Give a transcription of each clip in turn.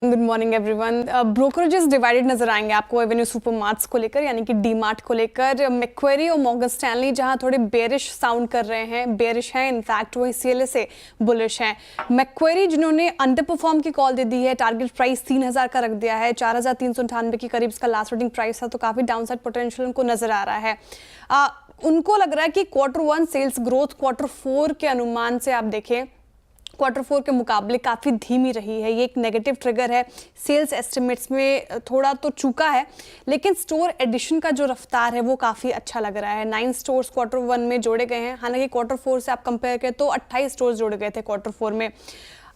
Good morning everyone. Brokerages divided नजर आएंगे आपको एवेन्यू सुपरमार्ट्स को लेकर, यानी कि डी मार्ट को लेकर। मैक्वेरी और मॉर्गन स्टैनली जहां थोड़े बेरिश साउंड कर रहे हैं, बेरिश हैं इनफैक्ट, वही सीएलएसए बुलिश हैं। मैक्वेरी जिन्होंने अंडर परफॉर्म की कॉल दे दी है, टारगेट प्राइस 3000 का रख दिया है, 4398 के करीब इसका लास्ट रेटिंग प्राइस था, तो काफी डाउनसाइड पोटेंशियल उनको नजर आ रहा है। उनको लग रहा है कि Q1 सेल्स ग्रोथ Q4 के अनुमान से आप देखें Q4 के मुकाबले काफ़ी धीमी रही है। ये एक नेगेटिव ट्रिगर है, सेल्स एस्टिमेट्स में थोड़ा तो चूका है, लेकिन स्टोर एडिशन का जो रफ्तार है वो काफ़ी अच्छा लग रहा है। 9 स्टोर्स Q1 में जोड़े गए हैं, हालांकि Q4 से आप कंपेयर करें तो 28 स्टोर्स जोड़े गए थे Q4 में।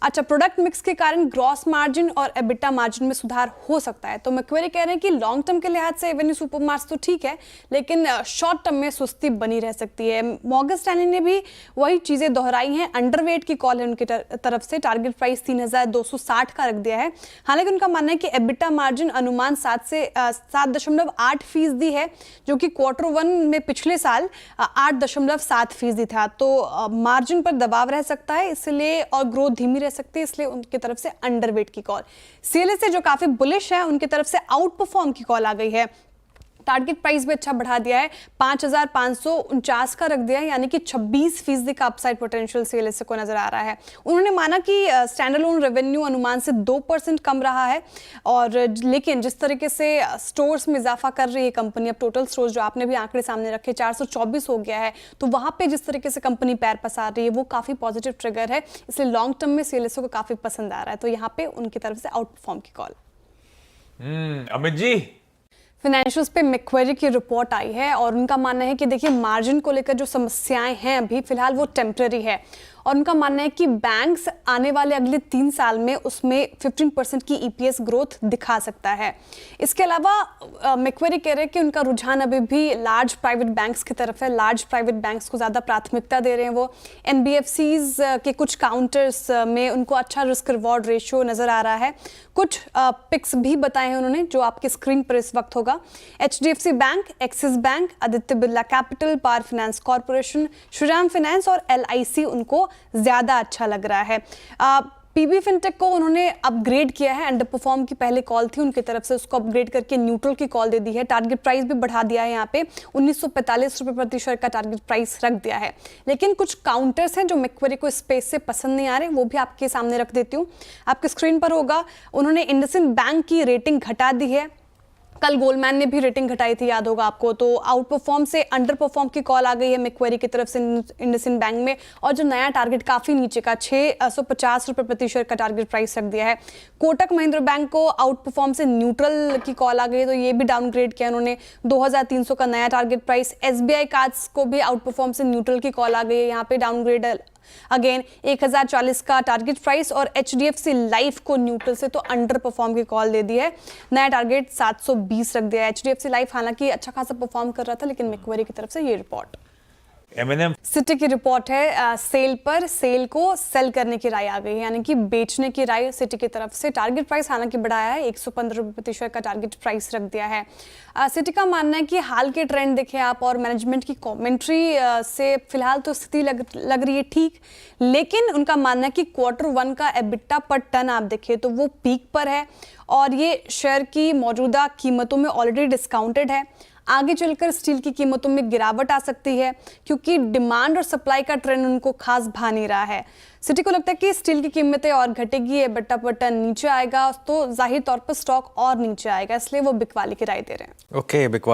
अच्छा, प्रोडक्ट मिक्स के कारण ग्रॉस मार्जिन और एबिटा मार्जिन में सुधार हो सकता है। तो मैक्वेरी कह रहे हैं कि लॉन्ग टर्म के लिहाज से एवेन्यू सुपरमार्ट्स तो ठीक है, लेकिन शॉर्ट टर्म में सुस्ती बनी रह सकती है। मॉर्गन स्टैनली ने भी वही चीज़ें दोहराई हैं। अंडरवेट की कॉल है उनकी तरफ से, टारगेट प्राइस 3260 का रख दिया है। हालांकि उनका मानना है कि एबिटा मार्जिन अनुमान 7.8% है, जो कि Q1 में पिछले साल 8.7% था। तो मार्जिन पर दबाव रह सकता है इसलिए, और ग्रोथ धीमी रह सकती है, इसलिए उनकी तरफ से अंडरवेट की कॉल। सीएलएसए जो काफी बुलिश है, उनकी तरफ से आउट परफॉर्म की कॉल आ गई है। टारगेट प्राइस भी अच्छा बढ़ा दिया है, 5549 का रख दिया है, यानी कि 26% का अपसाइड पोटेंशियल सीएलएसए को नजर आ रहा है। उन्होंने माना कि स्टैंडअलोन रेवेन्यू अनुमान से 2% कम रहा है, और लेकिन जिस तरीके से स्टोर्स में इजाफा कर रही है कंपनी, अब टोटल स्टोर्स जो आपने भी आंकड़े सामने रखे 424 हो गया है, तो वहां पे जिस तरीके से कंपनी पैर पसार रही है वो काफी पॉजिटिव ट्रिगर है, इसलिए लॉन्ग टर्म में सीएलएसए को काफी पसंद आ रहा है। तो यहाँ पे उनकी तरफ से आउट परफॉर्म की कॉल। अमित जी, फाइनेंशियल्स पे मैक्वेरी की रिपोर्ट आई है, और उनका मानना है कि देखिए मार्जिन को लेकर जो समस्याएं हैं अभी फिलहाल वो टेम्पररी है, और उनका मानना है कि बैंक्स आने वाले अगले 3 साल में उसमें 15% की ईपीएस ग्रोथ दिखा सकता है। इसके अलावा मैक्वेरी कह रहे हैं कि उनका रुझान अभी भी लार्ज प्राइवेट बैंक्स की तरफ है, लार्ज प्राइवेट बैंक्स को ज़्यादा प्राथमिकता दे रहे हैं वो। एनबीएफसीज के कुछ काउंटर्स में उनको अच्छा रिस्क रिवॉर्ड रेशियो नज़र आ रहा है। कुछ पिक्स भी बताए हैं उन्होंने, जो आपके स्क्रीन पर इस वक्त होगा। HDFC bank, axis bank, Aditya Birla capital, power finance corporation, Shriram finance और LIC उनको ज्यादा अच्छा लग रहा है। पीबी फिनटेक को उन्होंने अपग्रेड किया है, अंडर परफॉर्म की पहले कॉल थी उनकी तरफ से, उसको अपग्रेड करके न्यूट्रल की कॉल दे दी है। टारगेट प्राइस भी बढ़ा दिया है, यहाँ पे 1945 रुपए प्रति शेयर का टारगेट प्राइस रख दिया है। लेकिन कुछ काउंटर्स हैं जो मैक्वेरी को स्पेस से पसंद नहीं आ रहे, वो भी आपके सामने रख देती हूँ, आपके स्क्रीन पर होगा। उन्होंने इंडसइंड बैंक की रेटिंग घटा दी है, कल गोल्डमैन ने भी रेटिंग घटाई थी, याद होगा आपको। तो आउट परफॉर्म से अंडर परफॉर्म की कॉल आ गई है मैक्वेरी की तरफ से इंडसइंड बैंक में, और जो नया टारगेट काफी नीचे का 650 रुपए प्रति शेयर का टारगेट प्राइस रख दिया है। कोटक महिंद्रा बैंक को आउट परफॉर्म से न्यूट्रल की कॉल आ गई है, तो ये भी डाउनग्रेड किया उन्होंने, 2300 का नया टारगेट प्राइस। SBI कार्ड्स को भी आउट परफॉर्म से न्यूट्रल की कॉल आ गई है, यहाँ पे डाउनग्रेड अगेन 1040 का टारगेट प्राइस। और HDFC लाइफ को न्यूट्रल से तो अंडर परफॉर्म की कॉल दे दी है, नया टारगेट 720 रख दिया है। HDFC लाइफ हालांकि अच्छा खासा परफॉर्म कर रहा था, लेकिन मैक्वेरी की तरफ से ये रिपोर्ट। सिटी की रिपोर्ट है, सेल पर सेल को सेल करने की राय आ गई है, यानी कि बेचने की राय सिटी की तरफ से। टारगेट प्राइस हालांकि बढ़ाया है, 115 रुपए प्रति शेयर का टारगेट प्राइस रख दिया है। सिटी का मानना है कि हाल के ट्रेंड देखें आप और मैनेजमेंट की कमेंट्री से फिलहाल तो स्थिति लग रही है ठीक, लेकिन उनका मानना है कि Q1 का एबिटा पर टन आप देखें तो वो पीक पर है, और ये शेयर की मौजूदा कीमतों में ऑलरेडी डिस्काउंटेड है। आगे चलकर स्टील की कीमतों में गिरावट आ सकती है, क्योंकि डिमांड और सप्लाई का ट्रेंड उनको खास भा नहीं रहा है। सिटी को लगता है कि स्टील की कीमतें और घटेगी, एबिटा पर टन नीचे आएगा, तो जाहिर तौर पर स्टॉक और नीचे आएगा, इसलिए वो बिकवाली की राय दे रहे हैं। ओके, बिकवाली।